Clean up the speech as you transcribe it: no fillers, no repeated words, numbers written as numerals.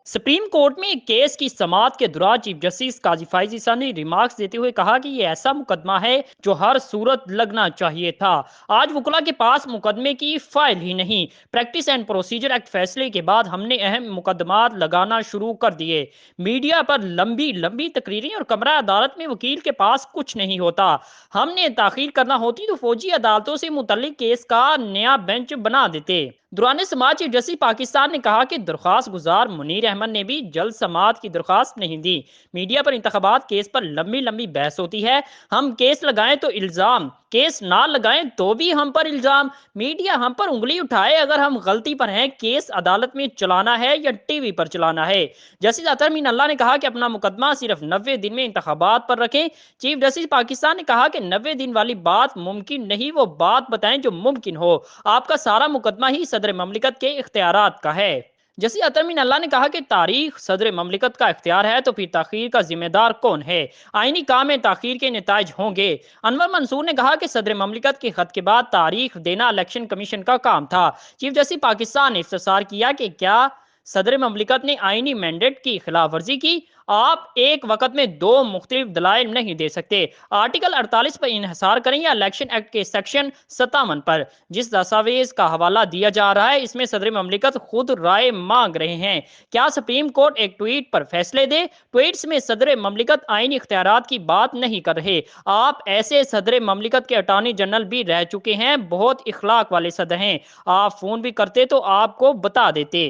Supreme court में एक case की समाअत के दौरान चीफ जस्टिस काजी फाइज ईसा ने रिमार्क्स देते हुए कहा कि ये ऐसा मुकदमा है जो हर सूरत लगना चाहिए था। आज वकुला के पास मुकदमे की फाइल ही नहीं। प्रैक्टिस एंड प्रोसीजर एक्ट फैसले के बाद हमने अहम मुकदमात लगाना शुरू कर दिए। मीडिया पर लंबी लंबी तकरीरें और कमरा अदालत में वकील के पास कुछ नहीं होता। हमने ताखीर करना होती तो फौजी अदालतों से मुतल्लिक केस का नया बेंच बना देते। दुराने समाज चीफ जस्टिस पाकिस्तान ने कहा कि दरख्वास्त गुजार मुनीर अहमद ने भी जल्द समाअत की दरख्वास्त नहीं दी। मीडिया पर इंतखाबात केस पर लंबी लंबी बहस होती है। हम केस लगाएं तो इल्ज़ाम, केस ना लगाएं तो भी हम पर इल्ज़ाम। मीडिया हम पर उंगली उठाए अगर हम गलती पर हैं। केस अदालत में चलाना है या टीवी पर चलाना है। जस्टिस अतर मीन अल्लाह ने कहा कि अपना मुकदमा सिर्फ 90 दिन में इंतखाबात पर रखें। चीफ जस्टिस पाकिस्तान ने कहा कि 90 दिन वाली बात मुमकिन नहीं, वो बात बताएं जो मुमकिन हो। आपका सारा मुकदमा ही सदर ममलिकत के इख्तियारात का है। जैसे अतरमीन अल्लाह ने कहा कि तारीख सदर ममलिकत का इख्तियार है तो फिर ताखीर का जिम्मेदार कौन है। आईनी काम में ताखीर के नताइज होंगे। अनवर मंसूर ने कहा कि सदर ममलिकत के खत के बाद तारीख देना इलेक्शन कमीशन का काम था। चीफ जस्टिस पाकिस्तान ने इफ्तिसार किया कि क्या सदर ममलिकत ने आईनी मैंडेट की खिलाफ वर्जी की। आप एक वक्त में दो मुख्तलिफ दलाइल नहीं दे सकते। आर्टिकल 48 पर इन्हिसार करें या इलेक्शन एक्ट के सेक्शन 57 पर। जिस दस्तावेज का हवाला दिया जा रहा है इसमें सदर ममलिकत खुद राय मांग रहे हैं। क्या सुप्रीम कोर्ट एक ट्वीट पर फैसले दे। ट्वीट्स में सदर ममलिकत आईनी इख्तियारात की बात नहीं कर रहे। आप ऐसे सदर ममलिकत के अटॉर्नी जनरल भी रह चुके हैं, बहुत इखलाक वाले सदर हैं। आप फोन भी करते तो आपको बता देते।